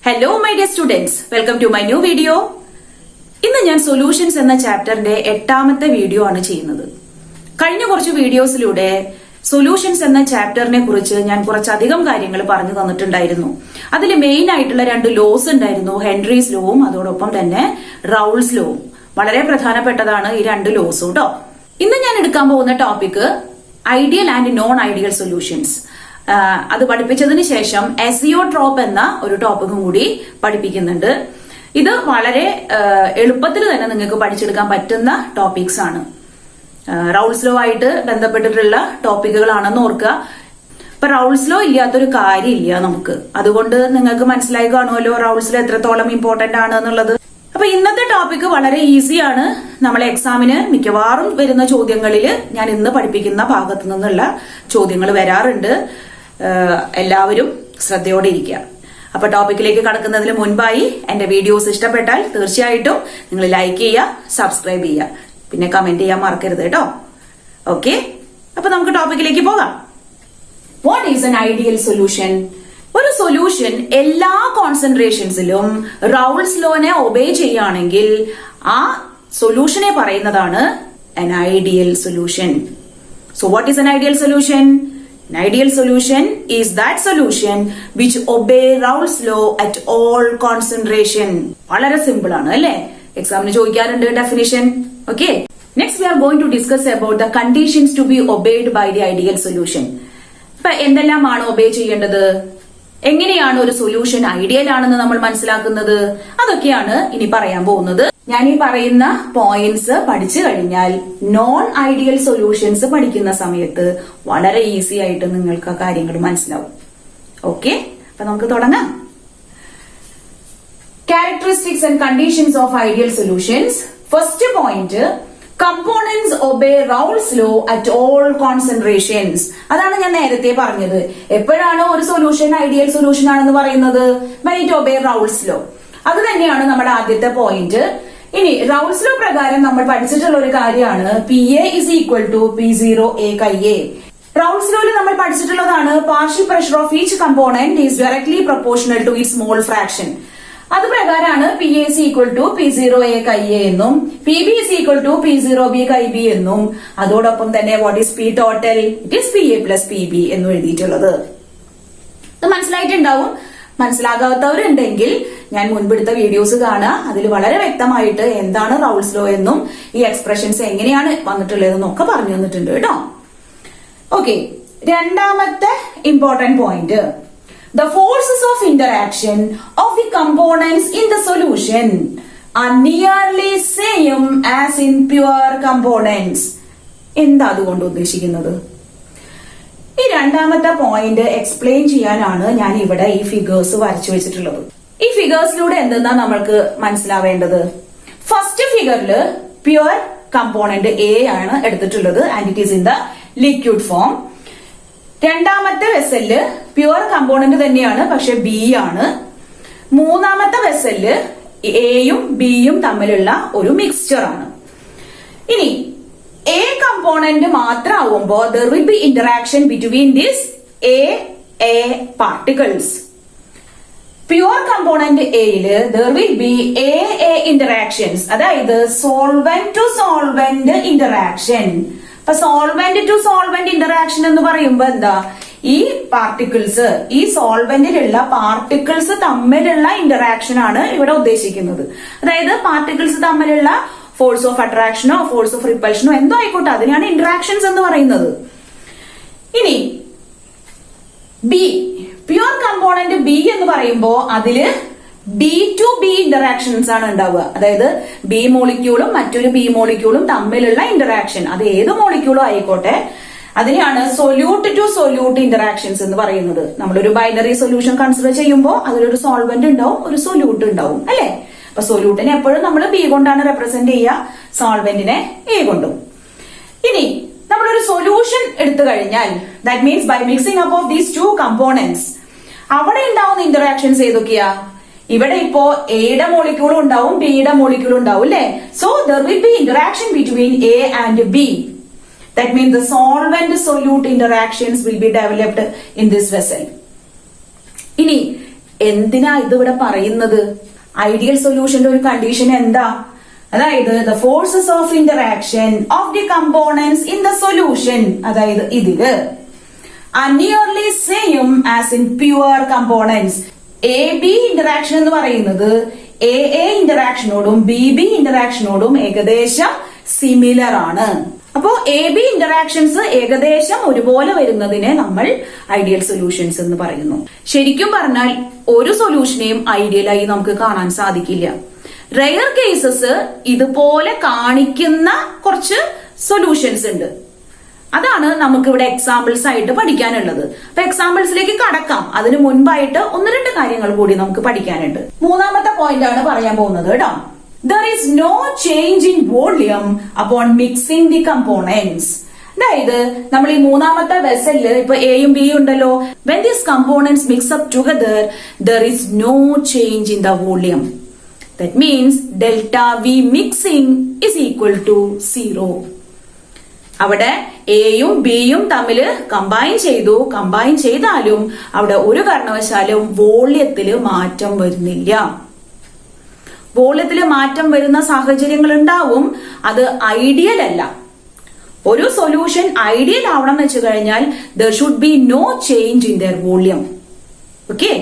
Hello my dear students, welcome to my new video. ഇന്ന് ഞാൻ solutions എന്ന ചാപ്റ്ററിന്റെ 8ാമത്തെ video ആണ് ചെയ്യുന്നത്. കഴിഞ്ഞ കുറച്ച് വീഡിയോസിലൂടെ സൊല്യൂഷൻസ് എന്ന ചാപ്റ്ററിനെ കുറിച്ച് ഞാൻ കുറച്ചധികം കാര്യങ്ങൾ പറഞ്ഞു തന്നിട്ടുണ്ടായിരുന്നു. അതിൽ മെയിൻ ആയിട്ടുള്ള 2 ലോസ് ഉണ്ടായിരുന്നു, ഹെൻറീസ് ലോവും അതോടൊപ്പം തന്നെ റൗൾസ് ലോവും. വളരെ പ്രധാനപ്പെട്ടതാണ് ഈ 2 ലോസും കേട്ടോ. ഇന്ന് ഞാൻ എടുക്കാൻ പോകുന്ന topic ideal and non ideal solutions. അത് പഠിപ്പിച്ചതിന് ശേഷം എസിയോട്രോപ്പ് എന്ന ഒരു ടോപ്പിക്കും കൂടി പഠിപ്പിക്കുന്നുണ്ട്. ഇത് വളരെ എളുപ്പത്തിൽ തന്നെ നിങ്ങൾക്ക് പഠിച്ചെടുക്കാൻ പറ്റുന്ന ടോപ്പിക്സ് ആണ്. റൗൾസ് ലോ ആയിട്ട് ബന്ധപ്പെട്ടിട്ടുള്ള ടോപ്പിക്കുകളാണെന്ന് ഓർക്കുക. ഇപ്പൊ റൗൾസ് ലോ ഇല്ലാത്തൊരു കാര്യമില്ല നമുക്ക്. അതുകൊണ്ട് നിങ്ങൾക്ക് മനസ്സിലായി കാണുമല്ലോ റൗൾസ് ലോ എത്രത്തോളം ഇമ്പോർട്ടന്റ് ആണ് എന്നുള്ളത്. അപ്പൊ ഇന്നത്തെ ടോപ്പിക് വളരെ ഈസിയാണ്. നമ്മളെ എക്സാമിന് മിക്കവാറും വരുന്ന ചോദ്യങ്ങളിൽ ഞാൻ ഇന്ന് പഠിപ്പിക്കുന്ന ഭാഗത്തു നിന്നുള്ള ചോദ്യങ്ങൾ വരാറുണ്ട്. എല്ലാവരും ശ്രദ്ധയോടെ ഇരിക്കുക. അപ്പൊ ടോപ്പിക്കിലേക്ക് കടക്കുന്നതിന് മുൻപായി എന്റെ വീഡിയോസ് ഇഷ്ടപ്പെട്ടാൽ തീർച്ചയായിട്ടും നിങ്ങൾ ലൈക്ക് ചെയ്യുക, സബ്സ്ക്രൈബ് ചെയ്യുക, പിന്നെ കമന്റ് ചെയ്യാൻ മറക്കരുത് കേട്ടോ. ഓക്കെ, അപ്പൊ നമുക്ക് ടോപ്പിക്കിലേക്ക് പോകാം. What is N ideal solution? ഒരു സൊല്യൂഷൻ എല്ലാ കോൺസെൻട്രേഷൻസിലും റൗൾസ് ലോനെ ഒബേ ചെയ്യുകയാണെങ്കിൽ ആ സൊല്യൂഷനെ പറയുന്നതാണ് an ideal solution. So what is an ideal solution? An ideal solution is that solution which obey Raoult's law at all concentration. വളരെ സിമ്പിൾ ആണ് അല്ലേ? എക്സാമിന് ചോദിക്കാറുണ്ട് definition. Okay, next we are going to discuss about the conditions to be obeyed by the ideal solution. ഇപ്പൊ എന്തെല്ലാമാണ് obey ചെയ്യേണ്ടത്? എങ്ങനെയാണ് ഒരു സൊല്യൂഷൻ ഐഡിയൽ ആണെന്ന് നമ്മൾ മനസ്സിലാക്കുന്നത്? അതൊക്കെയാണ് ഇനി പറയാൻ പോകുന്നത്. ഞാൻ ഈ പറയുന്ന പോയിന്റ്സ് പഠിച്ചു കഴിഞ്ഞാൽ നോൺ ഐഡിയൽ സൊല്യൂഷൻസ് പഠിക്കുന്ന സമയത്ത് വളരെ ഈസി ആയിട്ട് നിങ്ങൾക്ക് ആ കാര്യങ്ങൾ മനസ്സിലാവും. ഓക്കെ, അപ്പൊ നമുക്ക് തുടങ്ങാം. Characteristics and conditions of ideal solutions. First point, components obey Raoult's law at all concentrations. അതാണ് ഞാൻ നേരത്തെ പറഞ്ഞത്. എപ്പോഴാണ് ഒരു സൊല്യൂഷൻ ഐഡിയൽ സൊല്യൂഷൻ ആണെന്ന് പറയുന്നത്? when it obey റൗൾസ് law. അത് തന്നെയാണ് നമ്മുടെ ആദ്യത്തെ പോയിന്റ്. ഇനി റൗൾസ് ലോ പ്രകാരം നമ്മൾ പഠിച്ചിട്ടുള്ള ഒരു കാര്യമാണ് PA is equal to P0A കൈ A. റൗൾസ് ലോയിൽ നമ്മൾ പഠിച്ചിട്ടുള്ളതാണ് partial pressure of each component is directly proportional to its mole fraction. അത് പ്രകാരമാണ് PA is equal to P0A കൈ A എന്നും PB is equal to P0B കൈ B എന്നും അതോടൊപ്പം തന്നെ what is P total? It is PA plus PB എന്നും എഴുതിയിട്ടുള്ളത്. ഇത് മനസ്സിലായിട്ടുണ്ടാവും. മനസ്സിലാകാത്തവരുണ്ടെങ്കിൽ ഞാൻ മുൻപെടുത്ത വീഡിയോസ് കാണുക. അതിൽ വളരെ വ്യക്തമായിട്ട് എന്താണ് റൗൾസ് ലോ എന്നും ഈ എക്സ്പ്രഷൻസ് എങ്ങനെയാണ് വന്നിട്ടുള്ളതെന്നും ഒക്കെ പറഞ്ഞു തന്നിട്ടുണ്ട് കേട്ടോ. ഓക്കെ, രണ്ടാമത്തെ important point, the forces of interaction of the components in the solution are nearly same as in pure components. എന്താ അതുകൊണ്ട് ഉദ്ദേശിക്കുന്നത്? ഈ രണ്ടാമത്തെ പോയിന്റ് എക്സ്പ്ലെയിൻ ചെയ്യാനാണ് ഞാൻ ഇവിടെ ഈ ഫിഗേഴ്സ് വരച്ചു വെച്ചിട്ടുള്ളത്. ഈ ഫിഗേഴ്സിലൂടെ എന്തെന്നാ നമ്മൾക്ക് മനസ്സിലാവേണ്ടത്? ഫസ്റ്റ് ഫിഗറില് പ്യുവർ കമ്പോണന്റ് A ആണ് എടുത്തിട്ടുള്ളത് and it is in the liquid form. രണ്ടാമത്തെ വെസലില് പ്യുവർ കമ്പോണന്റ് തന്നെയാണ്, പക്ഷെ B ആണ്. മൂന്നാമത്തെ വെസലില് Aയും Bയും തമ്മിലുള്ള ഒരു മിക്സ്ചർ ആണ്. ഇനി A കമ്പോണന്റ് മാത്രമാവുമ്പോ there will be interaction between these A particles. Pure component എയില് there will be A interactions, അതായത് സോൾവെന്റ് ടു സോൾവെന്റ് ഇന്ററാക്ഷൻ. അപ്പൊ സോൾവെന്റ് ടു സോൾവെന്റ് ഇന്ററാക്ഷൻ എന്ന് പറയുമ്പോ എന്താ? ഈ പാർട്ടിക്കിൾസ്, ഈ സോൾവെന്റിലുള്ള പാർട്ടിക്കിൾസ് തമ്മിലുള്ള ഇന്ററാക്ഷൻ ആണ് ഇവിടെ ഉദ്ദേശിക്കുന്നത്. അതായത് പാർട്ടിക്കിൾസ് തമ്മിലുള്ള ഫോഴ്സ് ഓഫ് അട്രാക്ഷനോ ഫോഴ്സ് ഓഫ് റിപ്പൽഷനോ എന്തോ ആയിക്കോട്ടെ, അതിനാണ് ഇന്ററാക്ഷൻസ് എന്ന് പറയുന്നത്. ഇനി ബി, പ്യുവർ കമ്പോണന്റ് ബി എന്ന് പറയുമ്പോ അതില് B to B ഇന്ററാക്ഷൻസ് ആണ് ഉണ്ടാവുക. അതായത് B മോളിക്യൂളും മറ്റൊരു B മോളിക്യൂളും തമ്മിലുള്ള ഇന്ററാക്ഷൻ, അത് ഏത് മോളിക്യൂളും ആയിക്കോട്ടെ, അതിനെയാണ് സൊല്യൂട്ട് ടു സൊല്യൂട്ട് ഇന്ററാക്ഷൻസ് എന്ന് പറയുന്നത്. നമ്മളൊരു ബൈനറി സൊല്യൂഷൻ കൺസിഡർ ചെയ്യുമ്പോൾ അതിലൊരു സോൾവെന്റ് ഉണ്ടാവും, ഒരു സൊല്യൂട്ട് ഉണ്ടാവും അല്ലെ? അപ്പൊ സൊല്യൂട്ടിനെ എപ്പോഴും നമ്മൾ B കൊണ്ടാണ് റെപ്രസെന്റ് ചെയ്യുക, സോൾവെന്റിനെ A കൊണ്ടും. ഇനി നമ്മളൊരു സൊല്യൂഷൻ എടുത്തു കഴിഞ്ഞാൽ that means by mixing up of these 2 components അവിടെ ഉണ്ടാവുന്ന ഇന്ററാക്ഷൻസ് ഏതൊക്കെയാ? ഇവിടെ ഇപ്പോ എയുടെ മോളിക്യൂളും ഉണ്ടാവും, ബിയുടെ മോളിക്യൂളും ഉണ്ടാവും അല്ലെ? So there will be interaction between A and B. That means the solvent-solute interactions will be developed in this vessel. ഇനി എന്തിനാ ഇതിവിടെ പറയുന്നത്? ഐഡിയൽ സൊല്യൂഷന്റെ ഒരു കണ്ടീഷൻ എന്താ? അതായത് the forces of interaction of the components in the solution, അതായത് ഇതില് are nearly same as in pure components. AB interaction എന്ന് പറയുന്നത് AA ഇന്ററാക്ഷനോടും BB ഇന്ററാക്ഷനോടും ഏകദേശം സിമിലർ ആണ്. അപ്പോ AB ഇന്ററാക്ഷൻസ് ഏകദേശം ഒരുപോലെ വരുന്നതിനെ നമ്മൾ ഐഡിയൽ സൊല്യൂഷൻസ് എന്ന് പറയുന്നു. ശരിക്കും പറഞ്ഞാൽ ഒരു സൊല്യൂഷനെയും ഐഡിയലായി നമുക്ക് കാണാൻ സാധിക്കില്ല. റെയർ കേസസ് ഇതുപോലെ കാണിക്കുന്ന കുറച്ച് സൊല്യൂഷൻസ് ഉണ്ട്. അതാണ് നമുക്ക് ഇവിടെ എക്സാമ്പിൾസ് ആയിട്ട് പഠിക്കാനുള്ളത്. അപ്പൊ എക്സാമ്പിൾസിലേക്ക് കടക്കാം. അതിനു മുൻപായിട്ട് ഒന്ന് രണ്ട് കാര്യങ്ങൾ കൂടി നമുക്ക് പഠിക്കാനുണ്ട്. മൂന്നാമത്തെ പോയിന്റ് ആണ് പറയാൻ പോകുന്നത് കേട്ടോ. There is no change in volume upon mixing the components. അതായത് നമ്മൾ ഈ മൂന്നാമത്തെ വെസലില് ഇപ്പൊ എയും ബിയും ഉണ്ടല്ലോ. When these components mix up together, there is no change in the volume. That means delta V mixing is equal to 0. അവിടെ എയും ബിയും തമ്മിൽ കമ്പൈൻ ചെയ്താലും അവിടെ ഒരു കാരണവശാലും വോള്യത്തില് മാറ്റം വരുന്നില്ല. വോള്യത്തില് മാറ്റം വരുന്ന സാഹചര്യങ്ങൾ ഉണ്ടാവും. അത് ഐഡിയൽ അല്ല. ഒരു സൊല്യൂഷൻ ഐഡിയൽ ആവണം എന്ന് വെച്ച് കഴിഞ്ഞാൽ there should be no change in their volume. Okay,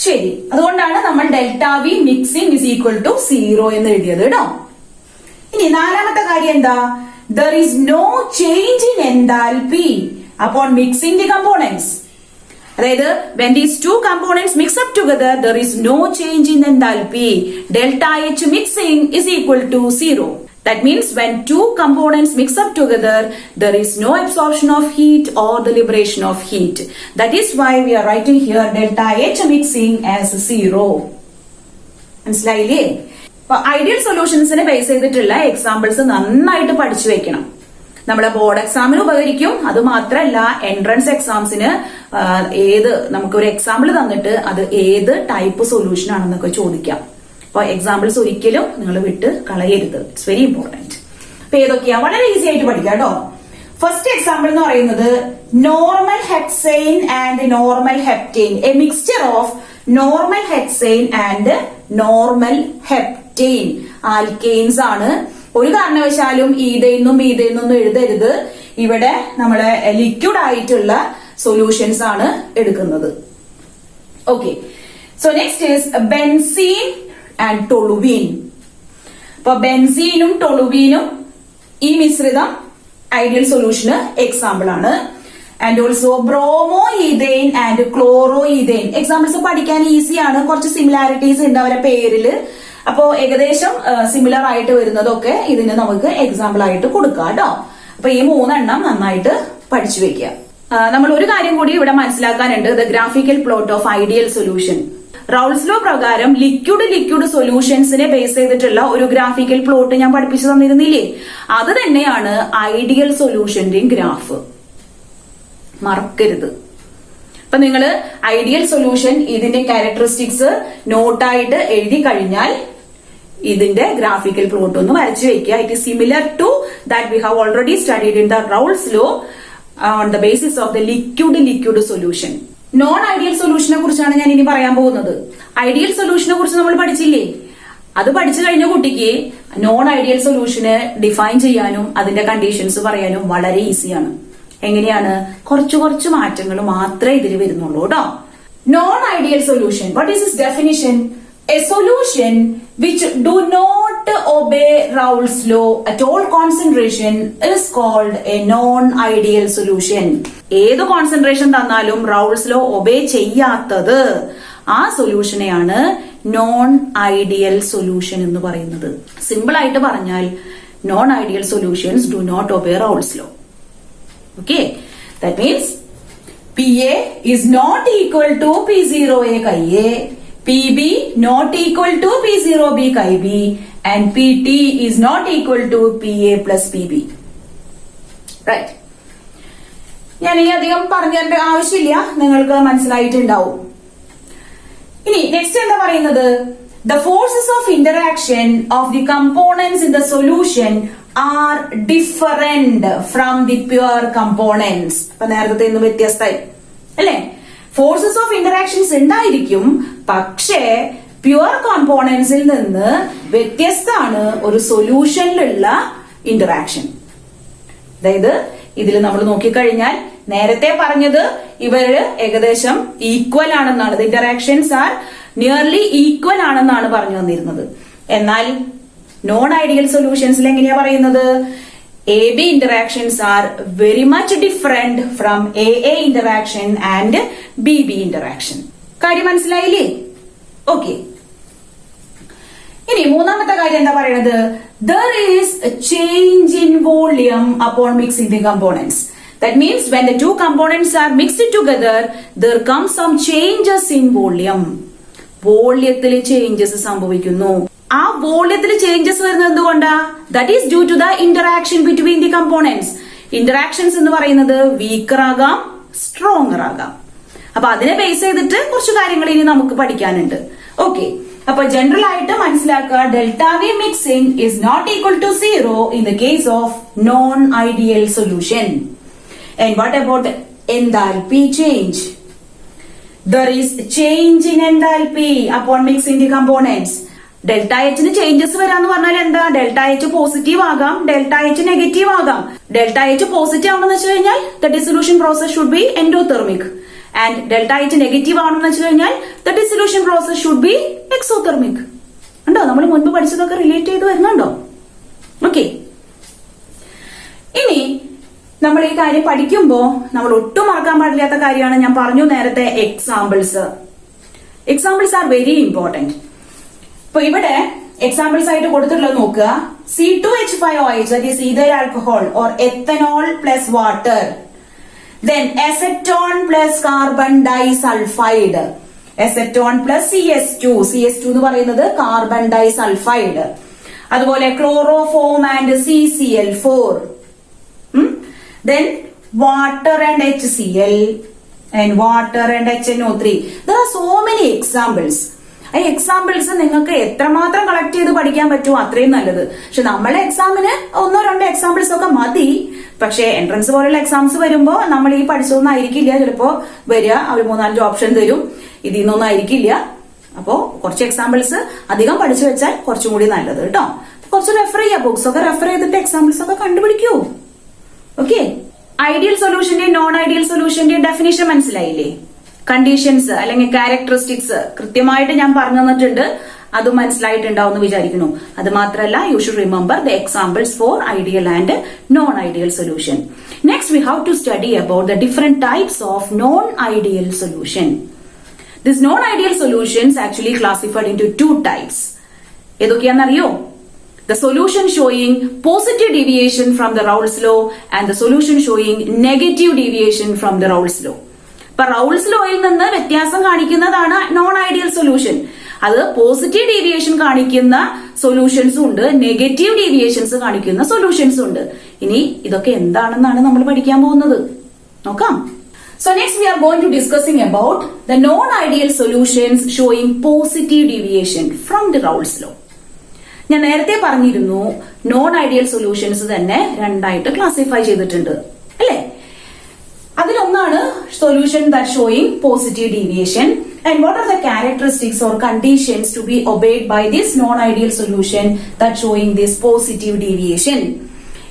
ശരി. അതുകൊണ്ടാണ് നമ്മൾ delta V mixing is equal to 0 എന്ന് എഴുതിയത് കേട്ടോ. ഇനി നാലാമത്തെ കാര്യം എന്താ? There is no change in enthalpy upon mixing the components. അതായത് when these two components mix up together, there is no change in enthalpy. Delta H mixing is equal to 0. That means when two components mix up together, there is no absorption of heat or the liberation of heat. That is why we are writing here delta H mixing as 0. മനസ്സിലായില്ലേ? Ideal സൊല്യൂഷൻസിനെ base ചെയ്തിട്ടുള്ള examples നന്നായിട്ട് പഠിച്ചു വെക്കണം. നമ്മുടെ board എക്സാമിന് ഉപകരിക്കും. അത് മാത്രമല്ല എൻട്രൻസ് എക്സാംസിന് നമുക്കൊരു എക്സാമ്പിൾ തന്നിട്ട് അത് ഏത് ടൈപ്പ് സൊല്യൂഷൻ ആണെന്നൊക്കെ ചോദിക്കാം. അപ്പൊ എക്സാമ്പിൾസ് ഒരിക്കലും നിങ്ങൾ വിട്ട് കളയരുത്. It's very important. അപ്പൊ ഏതൊക്കെയാ? വളരെ ഈസി ആയിട്ട് പഠിക്കാം കേട്ടോ. ഫസ്റ്റ് എക്സാമ്പിൾ എന്ന് പറയുന്നത് normal hexane and normal heptane. A mixture of normal hexane and normal heptane. Alkanes ആണ്. ഒരു കാരണവശാലും ഈഥെയിനും മീഥെയിനും എഴുതരുത്. ഇവിടെ നമ്മള് ലിക്വിഡ് ആയിട്ടുള്ള സൊല്യൂഷൻസ് ആണ് എടുക്കുന്നത്. Okay, so next is benzene and toluene. അപ്പൊ ബെൻസീനും ടൊളുവീനും ഈ മിശ്രിതം ഐഡിയൽ സൊല്യൂഷന് എക്സാമ്പിൾ ആണ്. And also bromo ethane and chloro ethane. Examples പഠിക്കാൻ ഈസിയാണ്. കുറച്ച് സിമിലാരിറ്റീസ് ഉണ്ട് അവരുടെ പേരില്. അപ്പോ ഏകദേശം സിമിലർ ആയിട്ട് വരുന്നതൊക്കെ ഇതിന് നമുക്ക് എക്സാമ്പിൾ ആയിട്ട് കൊടുക്കാം കേട്ടോ. അപ്പൊ ഈ മൂന്നെണ്ണം നന്നായിട്ട് പഠിച്ചു വെക്കുക. നമ്മൾ ഒരു കാര്യം കൂടി ഇവിടെ മനസ്സിലാക്കാനുണ്ട്. The graphical plot of ideal solution. Raoult's law പ്രകാരം ലിക്വിഡ് സൊല്യൂഷൻസിനെ ബേസ് ചെയ്തിട്ടുള്ള ഒരു ഗ്രാഫിക്കൽ പ്ലോട്ട് ഞാൻ പഠിപ്പിച്ചു തന്നിരുന്നില്ലേ? അത് തന്നെയാണ് ഐഡിയൽ സൊല്യൂഷന്റെയും ഗ്രാഫ്. മറക്കരുത്. അപ്പൊ നിങ്ങൾ ഐഡിയൽ സൊല്യൂഷൻ ഇതിന്റെ ക്യാരക്ടറിസ്റ്റിക്സ് നോട്ടായിട്ട് എഴുതി കഴിഞ്ഞാൽ ഇതിന്റെ ഗ്രാഫിക്കൽ പ്ലോട്ട് ഒന്ന് വരച്ചു വെക്കുക. It is similar to that we have already studied in the Raoult's law on the basis of the liquid solution. Non ideal സൊല്യൂഷനെ കുറിച്ചാണ് ഞാൻ ഇനി പറയാൻ പോകുന്നത്. ഐഡിയൽ സൊല്യൂഷനെ കുറിച്ച് നമ്മൾ പഠിച്ചില്ലേ? അത് പഠിച്ചു കഴിഞ്ഞ കുട്ടിക്ക് നോൺ ഐഡിയൽ സൊല്യൂഷന് ഡിഫൈൻ ചെയ്യാനും അതിന്റെ കണ്ടീഷൻസ് പറയാനും വളരെ ഈസിയാണ്. എങ്ങനെയാണ്? കുറച്ച് മാറ്റങ്ങൾ മാത്രമേ ഇതിൽ വരുന്നുള്ളൂ കേട്ടോ. Non ideal solution. What is this definition? A solution which do not obey Raoult's law at all concentration is called a non-ideal solution. ഏത് കോൺസെൻട്രേഷൻ തന്നാലും റൗൾസ് ലോ ഒബേ ചെയ്യാത്തത് ആ സൊല്യൂഷനെയാണ് നോൺ ഐഡിയൽ സൊല്യൂഷൻ എന്ന് പറയുന്നത്. സിമ്പിൾ ആയിട്ട് പറഞ്ഞാൽ non ideal solutions do not obey Raoult's law. Okay, that means PA is not equal to P0A chi A, PB not equal to P0B chi B, and PT is not equal to PA plus PB. Right. ഞാൻ ഇനി അധികം പറഞ്ഞു തരേണ്ട ആവശ്യമില്ല, നിങ്ങൾക്ക് മനസ്സിലായിട്ടുണ്ടാവും. ഇനി next എന്താ പറയുന്നത്? The forces of interaction of the components in the solution are different from the pure components. അപ്പൊ നേരത്തെ നിന്ന് വ്യത്യസ്തമായി അല്ലെ. ഫോഴ്സസ് ഓഫ് ഇന്ററാക്ഷൻസ് ഉണ്ടായിരിക്കും, പക്ഷേ പ്യുവർ കോമ്പോണൻസിൽ നിന്ന് വ്യത്യസ്തമാണ് ഒരു സൊല്യൂഷനിലുള്ള ഇന്ററാക്ഷൻ. അതായത് ഇതിൽ നമ്മൾ നോക്കിക്കഴിഞ്ഞാൽ നേരത്തെ പറഞ്ഞത് ഇവര് ഏകദേശം ഈക്വൽ ആണെന്നാണ്, the interactions are nearly equal ആണെന്നാണ് പറഞ്ഞു വന്നിരുന്നത്. എന്നാൽ നോൺ ഐഡിയൽ സൊല്യൂഷൻസിൽ എങ്ങനെയാ പറയുന്നത്? A B interactions are very much different from A A interaction and B B interaction. കാര്യം മനസ്സിലായില്ലേ? ഓക്കെ. ഇനി മൂന്നാമത്തെ കാര്യം എന്താ പറയുന്നത്? There is a change in volume upon mixing the components. That means when the two components are mixed together, there comes some changes in volume. വോള്യത്തിൽ changes സംഭവിക്കുന്നു. ആ വോള്യത്തിൽ ചേഞ്ചസ് വരുന്നത് എന്തുകൊണ്ടാ? That is due to the interaction between the components. Interactions എന്ന് പറയുന്നത് weaker ആകാം, stronger ആകാം. അപ്പൊ അതിനെ ബേസ് ചെയ്തിട്ട് കുറച്ച് കാര്യങ്ങൾ ഇനി നമുക്ക് പഠിക്കാനുണ്ട്. ഓക്കെ. അപ്പൊ ജനറൽ ആയിട്ട് മനസ്സിലാക്കുക, delta V mixing is not equal to 0 in the case of non ideal solution. And what about enthalpy change? There is change in enthalpy upon mixing the components. Delta എച്ചിന് changes വരാന്ന് പറഞ്ഞാൽ എന്താ? Delta H positive ആകാം, delta H negative ആകാം. Delta H positive ആണെന്ന് വെച്ച് കഴിഞ്ഞാൽ the dissolution process should be endothermic. And delta H negative ആണെന്ന് വെച്ച് കഴിഞ്ഞാൽ the dissolution process should B exothermic. ഉണ്ടോ? നമ്മൾ മുൻപ് പഠിച്ചതൊക്കെ റിലേറ്റ് ചെയ്ത് വരുന്നുണ്ടോ? ഓക്കെ. ഇനി നമ്മൾ ഈ കാര്യം പഠിക്കുമ്പോൾ നമ്മൾ ഒട്ടും മറക്കാൻ പാടില്ലാത്ത കാര്യമാണ്, ഞാൻ പറഞ്ഞു നേരത്തെ, examples. Examples are very important. ഇപ്പൊ ഇവിടെ എക്സാമ്പിൾസ് ആയിട്ട് കൊടുത്തിട്ടുള്ളത് നോക്കുക. C2H5OH, that is either alcohol or ethanol plus water. Then acetone plus carbon disulfide. Acetone plus CS2. CS2 എന്ന് പറയുന്നത് കാർബൺ ഡൈസൾഫൈഡ്. അതുപോലെ chloroform and CCl4. Then water and HCl and water and HNO3. There are so many examples. ഈ examples നിങ്ങൾക്ക് എത്രമാത്രം collect ചെയ്ത് പഠിക്കാൻ പറ്റുമോ അത്രയും നല്ലത്. പക്ഷെ നമ്മളെ എക്സാമിന് 1-2 എക്സാമ്പിൾസ് ഒക്കെ മതി. പക്ഷെ എൻട്രൻസ് പോലുള്ള എക്സാംസ് വരുമ്പോ നമ്മൾ ഈ പഠിച്ചതൊന്നും ആയിരിക്കില്ല ചിലപ്പോ വരിക. അവർ 3-5 ഓപ്ഷൻ തരും, ഇതിൽ നിന്നൊന്നും ആയിരിക്കില്ല. അപ്പോ കുറച്ച് എക്സാമ്പിൾസ് അധികം പഠിച്ചു വെച്ചാൽ കുറച്ചും കൂടി നല്ലത് കേട്ടോ. കുറച്ച് റെഫർ ചെയ്യുക, ബുക്സ് ഒക്കെ റെഫർ ചെയ്തിട്ട് എക്സാമ്പിൾസ് ഒക്കെ കണ്ടുപിടിക്കൂ. ഓക്കെ. ഐഡിയൽ സൊല്യൂഷന്റെ നോൺ ഐഡിയൽ സൊല്യൂഷന്റെ ഡെഫിനിഷൻ മനസ്സിലായില്ലേ? കണ്ടീഷൻസ് അല്ലെങ്കിൽ ക്യാരക്ടറിസ്റ്റിക്സ് കൃത്യമായിട്ട് ഞാൻ പറഞ്ഞു തന്നിട്ടുണ്ട്, അത് മനസ്സിലായിട്ടുണ്ടാവും എന്ന് വിചാരിക്കുന്നു. അത് മാത്രമല്ല, you should remember the examples for ideal and non ideal solution. Next we have to study about the different types of non ideal solution. This non ideal solutions actually classified into 2 types. ഏതൊക്കെയാണെന്നറിയോ? The solution showing positive deviation from the Raoult's law and the solution showing negative deviation from the Raoult's law. ഇപ്പൊ റൗൾസ് ലോയിൽ നിന്ന് വ്യത്യാസം കാണിക്കുന്നതാണ് non ideal solution. അത് positive deviation കാണിക്കുന്ന സൊല്യൂഷൻസും ഉണ്ട്, negative deviations കാണിക്കുന്ന സൊല്യൂഷൻസും ഉണ്ട്. ഇനി ഇതൊക്കെ എന്താണെന്നാണ് നമ്മൾ പഠിക്കാൻ പോകുന്നത്. നോക്കാം. So next we are going to discussing about the non-ideal solutions showing positive deviation from the Raoult's law. ഞാൻ നേരത്തെ പറഞ്ഞിരുന്നു നോൺ ഐഡിയൽ സൊല്യൂഷൻസ് തന്നെ 2 ക്ലാസിഫൈ ചെയ്തിട്ടുണ്ട് അല്ലെ? അതിലൊന്നാണ് solution that showing positive deviation. And what are the characteristics or conditions to be obeyed by this non ideal solution that showing this positive deviation?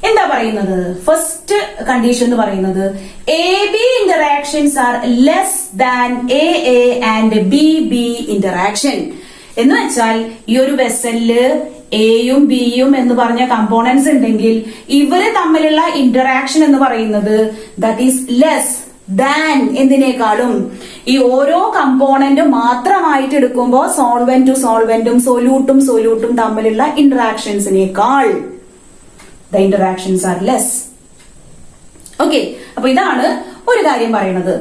എന്താ പറയുന്നത്? First condition എന്ന് പറയുന്നത് AB interactions are less than AA and BB interaction. എന്ന് വെച്ചാൽ ഈ ഒരു വെസലില് എയും ബിയും എന്ന് പറഞ്ഞ കമ്പോണൻസ് ഉണ്ടെങ്കിൽ ഇവര് തമ്മിലുള്ള ഇന്ററാക്ഷൻ എന്ന് പറയുന്നത് ദാറ്റ് ഈസ് ലെസ് ദാൻ എന്തിനേക്കാളും ഈ ഓരോ കമ്പോണന്റ് മാത്രമായിട്ട് എടുക്കുമ്പോൾ സോൾവെന്റ് ടു സോൾവെന്റും സൊല്യൂട്ടും തമ്മിലുള്ള ഇന്ററാക്ഷൻസിനേക്കാൾ the interactions are less. Okay. അപ്പൊ ഇതാണ് ഒരു കാര്യം പറയുന്നത്.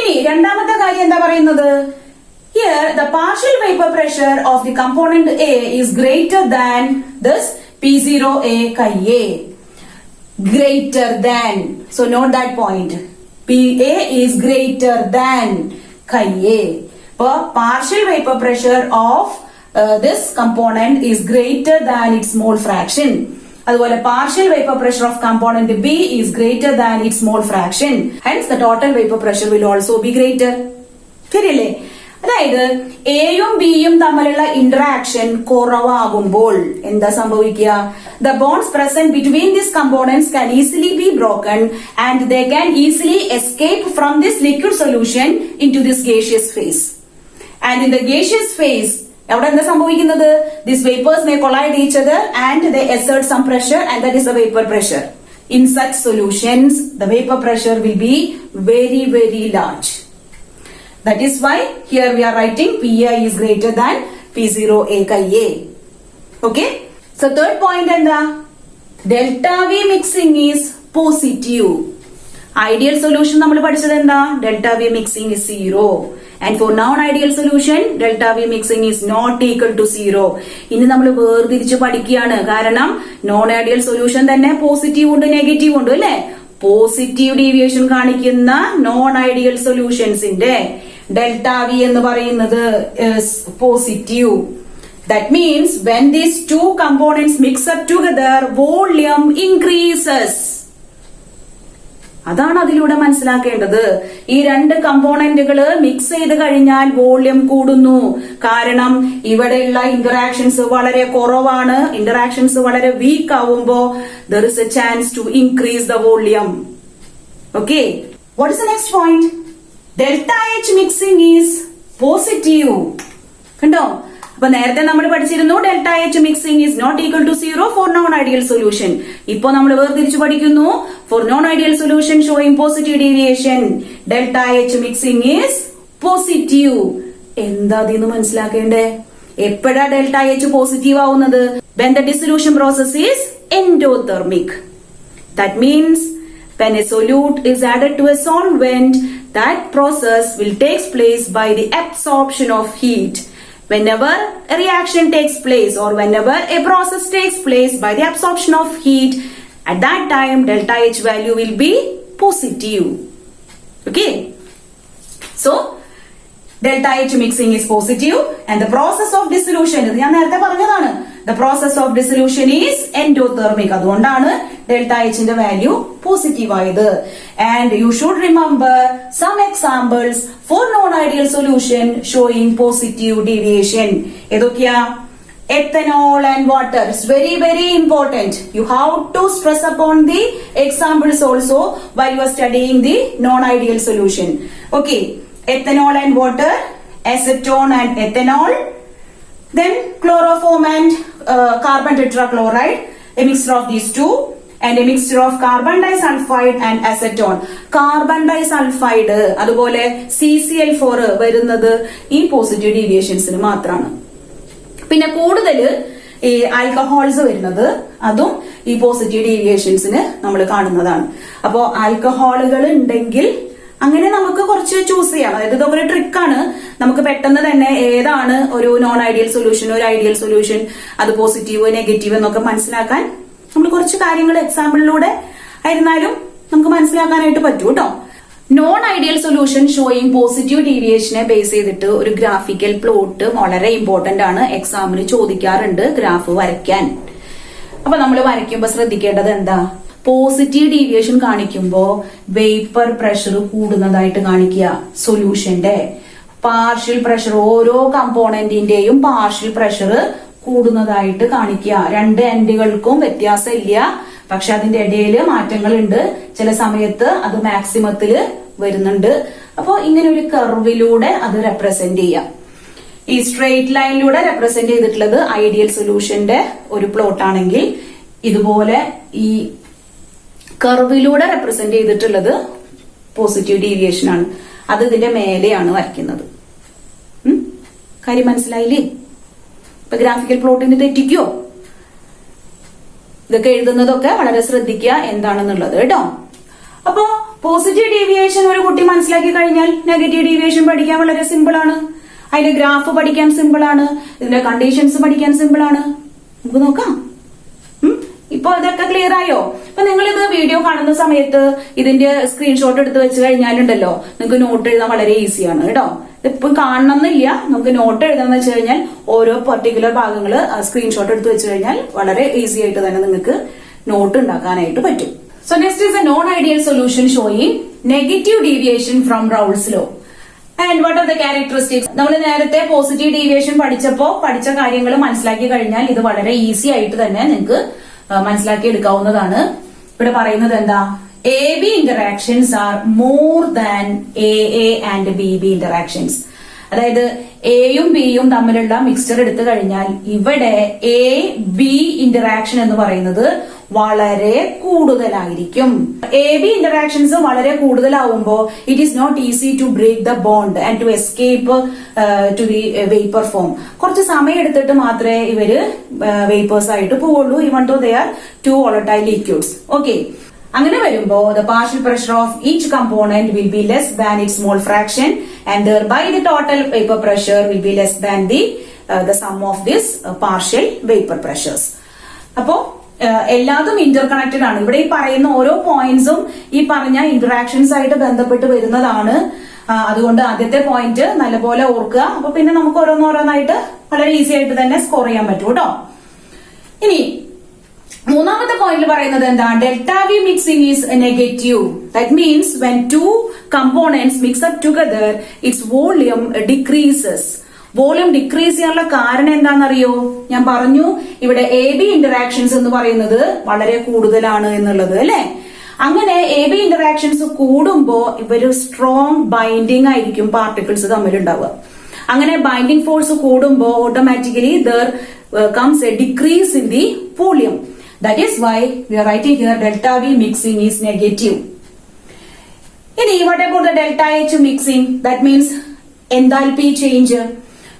ഇനി രണ്ടാമത്തെ കാര്യം എന്താ പറയുന്നത്? Here, the partial vapor pressure of the component A is greater than this P0A chi A. Greater than. So note that point. PA is greater than chi A. For partial vapor pressure of this component is greater than its mole fraction. അതുപോലെ partial vapor pressure of component B is greater than its mole fraction. Hence the total vapor pressure will also be greater. ശരിയല്ലേ? അതായത് എയും ബിയും തമ്മിലുള്ള interaction കുറവാകുമ്പോൾ എന്താ സംഭവിക്കുക? The bonds present between these components can easily be broken and they can easily escape from this liquid solution into this gaseous phase. And in the gaseous phase, അവിടെ എന്താ സംഭവിക്കുന്നത്? These vapors may collide each other and they exert some pressure and that is the vapor pressure. In such solutions, the vapor pressure will be very, very large. That is why here we are writing Pi is greater than P0A ka A. Okay? So third point എന്താ? Delta V mixing is positive. Ideal solution നമ്മൾ പഠിച്ചത് എന്താ? Delta V mixing is 0. And for non-ideal solution, delta V mixing is not equal to 0. ഇനി നമ്മൾ വേർതിരിച്ച് പഠിക്കുകയാണ്. കാരണം non-ideal solution തന്നെ പോസിറ്റീവ് ഉണ്ട് നെഗറ്റീവ് ഉണ്ട് അല്ലെ? പോസിറ്റീവ് ഡീവിയേഷൻ കാണിക്കുന്ന non-ideal solutionsന്റെ ഡെൽറ്റ വി എന്ന് പറയുന്നത് positive. That means when these two components mix up together, volume increases. അതാണ് അതിലൂടെ മനസ്സിലാക്കേണ്ടത്. ഈ രണ്ട് കമ്പോണന്റുകള് മിക്സ് ചെയ്ത് കഴിഞ്ഞാൽ വോള്യം കൂടുന്നു. കാരണം ഇവിടെയുള്ള ഇന്ററാക്ഷൻസ് വളരെ കുറവാണ്. ഇന്ററാക്ഷൻസ് വളരെ വീക്ക് ആവുമ്പോ there is a chance to increase the volume. Okay. What is the next point? Delta H mixing is positive. കണ്ടോ? അപ്പൊ നേരത്തെ നമ്മൾ പഠിച്ചിരുന്നു delta H mixing is not equal to 0 for non ideal solution. ഇപ്പൊ നമ്മൾ വേർതിരിച്ചു പഠിക്കുന്നു for non ideal solution showing positive deviation delta H mixing is positive. എന്താ അതിന്ന് മനസ്സിലാക്കേണ്ടേ? എപ്പോഴാ ഡെൽറ്റ എച്ച് പോസിറ്റീവ് ആവുന്നത്? when the dissolution process is endothermic. That means when a solute is added to a solvent, that process will take place by the absorption of heat. Whenever a reaction takes place or whenever a process takes place by the absorption of heat, at that time delta H value will be positive. Okay. So, delta H mixing is positive and the process of dissolution, ഇത് ഞാൻ നേരത്തെ പറഞ്ഞതാണ്. The process of dissolution is endothermic. അതുകൊണ്ടാണ് delta H ന്റെ value positive ആയത്. And you should remember some examples for non-ideal solution showing positive deviation. ഏതൊക്കെയാ? Ethanol and water. It's very, very important. You have to stress upon the examples also while you are studying the non-ideal solution. Okay. Ethanol and water, acetone and ethanol, then chloroform and carbon tetrachloride, a mixture of these two, and a mixture of carbon disulfide and acetone. Carbon disulfide അതുപോലെ CCl4 വരുന്നത് ഈ positive ഡീവിയേഷൻസിന് മാത്രമാണ്. പിന്നെ കൂടുതൽ ഈ alcohols വരുന്നത് അതും ഈ പോസിറ്റീവ് ഡീവിയേഷൻസിന് നമ്മൾ കാണുന്നതാണ്. അപ്പോ ആൽക്കഹോളുകൾ ഉണ്ടെങ്കിൽ അങ്ങനെ നമുക്ക് കുറച്ച് ചൂസ് ചെയ്യാം. അതായത് ഇതൊക്കെ ഒരു ട്രിക്കാണ്. നമുക്ക് പെട്ടെന്ന് തന്നെ ഏതാണ് ഒരു നോൺ ഐഡിയൽ സൊല്യൂഷൻ, ഒരു ഐഡിയൽ സൊല്യൂഷൻ, അത് പോസിറ്റീവ് നെഗറ്റീവ് എന്നൊക്കെ മനസ്സിലാക്കാൻ നമ്മൾ കുറച്ച് കാര്യങ്ങൾ എക്സാമ്പിളിലൂടെ ആയിരുന്നാലും നമുക്ക് മനസ്സിലാക്കാനായിട്ട് പറ്റൂ കേട്ടോ. Non ideal solution showing positive ഡീവിയേഷനെ ബേസ് ചെയ്തിട്ട് ഒരു ഗ്രാഫിക്കൽ പ്ലോട്ട് വളരെ ഇമ്പോർട്ടന്റ് ആണ്. എക്സാമിന് ചോദിക്കാറുണ്ട് ഗ്രാഫ് വരയ്ക്കാൻ. അപ്പൊ നമ്മൾ വരയ്ക്കുമ്പോൾ ശ്രദ്ധിക്കേണ്ടത് എന്താ? പോസിറ്റീവ് ഡീവിയേഷൻ കാണിക്കുമ്പോ വേപ്പർ പ്രഷർ കൂടുന്നതായിട്ട് കാണിക്കുക. സൊല്യൂഷന്റെ പാർഷ്യൽ പ്രഷർ, ഓരോ കമ്പോണന്റിന്റെയും പാർഷ്യൽ പ്രഷർ കൂടുന്നതായിട്ട് കാണിക്കുക. രണ്ട് എൻഡുകൾക്കും വ്യത്യാസം ഇല്ല, പക്ഷെ അതിന്റെ ഇടയിൽ മാറ്റങ്ങൾ ഉണ്ട്. ചില സമയത്ത് അത് മാക്സിമത്തില് വരുന്നുണ്ട്. അപ്പോ ഇങ്ങനെ ഒരു കർവിലൂടെ അത് റെപ്രസെന്റ് ചെയ്യാം. ഈ സ്ട്രെയിറ്റ് ലൈനിലൂടെ റെപ്രസെന്റ് ചെയ്തിട്ടുള്ളത് ഐഡിയൽ സൊല്യൂഷന്റെ ഒരു പ്ലോട്ട് ആണെങ്കിൽ, ഇതുപോലെ ഈ കർവിലൂടെ റെപ്രസെന്റ് ചെയ്തിട്ടുള്ളത് പോസിറ്റീവ് ഡീവിയേഷൻ ആണ്. അത് ഇതിന്റെ മേലെയാണ് വരയ്ക്കുന്നത്. കാര്യം മനസ്സിലായില്ലേ? ഇപ്പൊ ഗ്രാഫിക്കൽ പ്ലോട്ടിന് തെറ്റിക്കോ? ഇതൊക്കെ എഴുതുന്നതൊക്കെ വളരെ ശ്രദ്ധിക്കുക എന്താണെന്നുള്ളത് കേട്ടോ. അപ്പോ പോസിറ്റീവ് ഡീവിയേഷൻ ഒരു കുട്ടി മനസ്സിലാക്കി കഴിഞ്ഞാൽ നെഗറ്റീവ് ഡീവിയേഷൻ പഠിക്കാൻ വളരെ സിമ്പിൾ ആണ്. അതിന്റെ ഗ്രാഫ് പഠിക്കാൻ സിമ്പിൾ ആണ്. ഇതിന്റെ കണ്ടീഷൻസ് പഠിക്കാൻ സിമ്പിൾ ആണ്. നമുക്ക് നോക്കാം. ഇപ്പൊ ഇതൊക്കെ ക്ലിയർ ആയോ? അപ്പൊ നിങ്ങൾ ഇത് വീഡിയോ കാണുന്ന സമയത്ത് ഇതിന്റെ സ്ക്രീൻഷോട്ട് എടുത്ത് വെച്ച് കഴിഞ്ഞാലുണ്ടല്ലോ നിങ്ങൾക്ക് നോട്ട് എഴുതാൻ വളരെ ഈസിയാണ് കേട്ടോ. ഇതിപ്പോ കാണണമെന്നില്ല, നമുക്ക് നോട്ട് എഴുതാന്ന് വെച്ച് കഴിഞ്ഞാൽ ഓരോ പെർട്ടിക്കുലർ ഭാഗങ്ങള് സ്ക്രീൻഷോട്ട് എടുത്ത് വെച്ച് കഴിഞ്ഞാൽ വളരെ ഈസി ആയിട്ട് തന്നെ നിങ്ങൾക്ക് നോട്ട് ഉണ്ടാക്കാനായിട്ട് പറ്റും. So next is A non ideal solution showing negative deviation from റൗൾസ് law. And what are the characteristics? നമ്മൾ നേരത്തെ പോസിറ്റീവ് ഡീവിയേഷൻ പഠിച്ച കാര്യങ്ങൾ മനസ്സിലാക്കി കഴിഞ്ഞാൽ ഇത് വളരെ ഈസി ആയിട്ട് തന്നെ നിങ്ങൾക്ക് മനസ്സിലാക്കി എടുക്കാവുന്നതാണ്. ഇവിടെ പറയുന്നത് എന്താ? A B interactions are more than A and B interactions. അതായത് എയും ബിയും തമ്മിലുള്ള മിക്സ്ചർ എടുത്തു കഴിഞ്ഞാൽ ഇവിടെ എ ബി ഇന്ററാക്ഷൻ എന്ന് പറയുന്നത് വളരെ കൂടുതലായിരിക്കും. എ ബി ഇന്ററാക്ഷൻസ് വളരെ കൂടുതലാവുമ്പോൾ it is not easy to break the bond and to escape to the vapour form. കുറച്ച് സമയം എടുത്തിട്ട് മാത്രമേ ഇവര് വേപ്പേഴ്സ് ആയിട്ട് പോവുള്ളൂ, even though they are too volatile liquids. Okay, അങ്ങനെ വരുമ്പോ the partial pressure of each component will be less than its mole fraction and thereby the total vapor pressure will be less than the sum of this partial vapor pressures. അപ്പോ എല്ലാതും Inter connected ആണ്. ഇവിടെ ഈ പറയുന്ന ഓരോ പോയിന്റ്സും ഈ പറഞ്ഞ interactions ആയിട്ട് ബന്ധപ്പെട്ട് വരുന്നതാണ്. അതുകൊണ്ട് ആദ്യത്തെ പോയിന്റ് നല്ലപോലെ ഓർക്കുക. അപ്പൊ പിന്നെ നമുക്ക് ഓരോന്നോരോന്നായിട്ട് വളരെ ഈസി ആയിട്ട് തന്നെ സ്കോർ ചെയ്യാൻ പറ്റും കേട്ടോ. ഇനി മൂന്നാമത്തെ പോയിന്റിൽ പറയുന്നത് എന്താ? Delta V mixing is negative. That means when two components mix up together its volume decreases. Volume decrease ചെയ്യാനുള്ള കാരണം എന്താണെന്നറിയോ? ഞാൻ പറഞ്ഞു ഇവിടെ എ ബി ഇന്ററാക്ഷൻസ് എന്ന് പറയുന്നത് വളരെ കൂടുതലാണ് എന്നുള്ളത്, അല്ലെ? അങ്ങനെ എ ബി ഇന്ററാക്ഷൻസ് കൂടുമ്പോ ഇവര് സ്ട്രോങ് ബൈൻഡിങ് ആയിരിക്കും പാർട്ടിക്കിൾസ് തമ്മിൽ ഉണ്ടാവുക. അങ്ങനെ ബൈൻഡിങ് ഫോഴ്സ് കൂടുമ്പോ automatically there comes A decrease in the volume. That is why we are writing here delta V mixing is negative. Ini what about the delta H mixing? That means enthalpy change.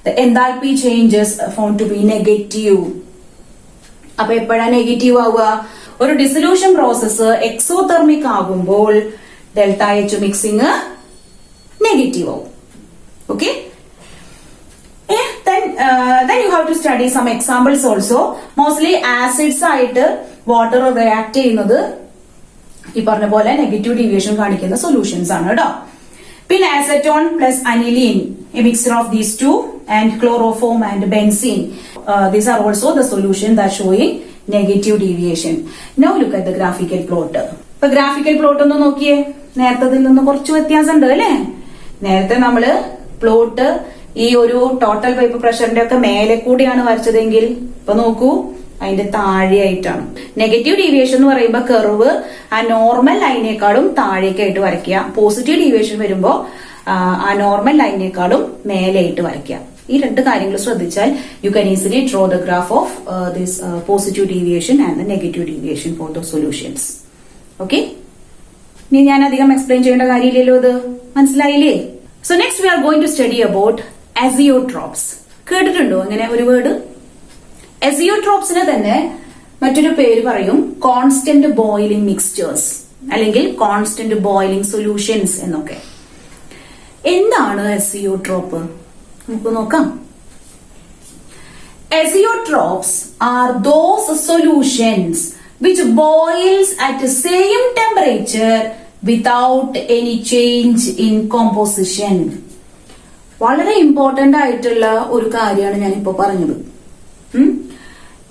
The enthalpy change is found to be negative. അപ്പൊ എപ്പോഴാണ് negative ആവുക? ഒരു dissolution process exothermic ആകുമ്പോൾ delta H mixing negative ആവും. Okay, then you have to study some examples also. Mostly acids ആയിട്ട് water react ചെയ്യുന്നത് ഈ പറഞ്ഞ പോലെ നെഗറ്റീവ് ഡീവിയേഷൻ കാണിക്കുന്ന സൊല്യൂഷൻസ് ആണ് കേട്ടോ. പിന്നെ acetone plus aniline, A mixture of these to, and chloroform and benzene, these are also the solution that showing negative deviation. Now look at the graphical plot. ഇപ്പൊ graphical plot ഒന്ന് നോക്കിയേ. നേരത്തതിൽ നിന്ന് കുറച്ച് വ്യത്യാസം ഉണ്ട് അല്ലെ? നേരത്തെ നമ്മള് പ്ലോട്ട് ഈ ഒരു ടോട്ടൽ വേപ്പർ പ്രഷറിന്റെ ഒക്കെ മേലെ കൂടിയാണ് വരച്ചതെങ്കിൽ ഇപ്പൊ നോക്കൂ, അതിന്റെ താഴെയായിട്ടാണ്. നെഗറ്റീവ് ഡീവിയേഷൻ എന്ന് പറയുമ്പോൾ കർവ് ആ നോർമൽ ലൈനേക്കാളും താഴേക്കായിട്ട് വരയ്ക്കുക. പോസിറ്റീവ് ഡീവിയേഷൻ വരുമ്പോ ആ നോർമൽ ലൈനേക്കാളും മേലെയായിട്ട് വരയ്ക്കുക. ഈ രണ്ട് കാര്യങ്ങൾ ശ്രദ്ധിച്ചാൽ you can easily draw the graph of this positive deviation and the negative deviation for the solutions. Okay, ഇനി ഞാൻ അധികം എക്സ്പ്ലെയിൻ ചെയ്യേണ്ട കാര്യമില്ലല്ലോ, ഇത് മനസ്സിലായില്ലേ? So next we are going to study about azeotropes. കേട്ടിട്ടുണ്ടോ അങ്ങനെ ഒരു വേർഡ്? അസിയോട്രോപ്സിന് തന്നെ മറ്റൊരു പേര് പറയും കോൺസ്റ്റന്റ് ബോയിലിംഗ് മിക്സ്ചേഴ്സ് അല്ലെങ്കിൽ കോൺസ്റ്റന്റ് ബോയിലിംഗ് സൊല്യൂഷൻസ് എന്നൊക്കെ. എന്താണ് അസിയോട്രോപ്പ്? നമുക്ക് നോക്കാം. Azeotrophs are those solutions which boils at the same temperature without any change in composition. വളരെ ഇമ്പോർട്ടന്റ് ആയിട്ടുള്ള ഒരു കാര്യമാണ് ഞാനിപ്പോ പറഞ്ഞത്.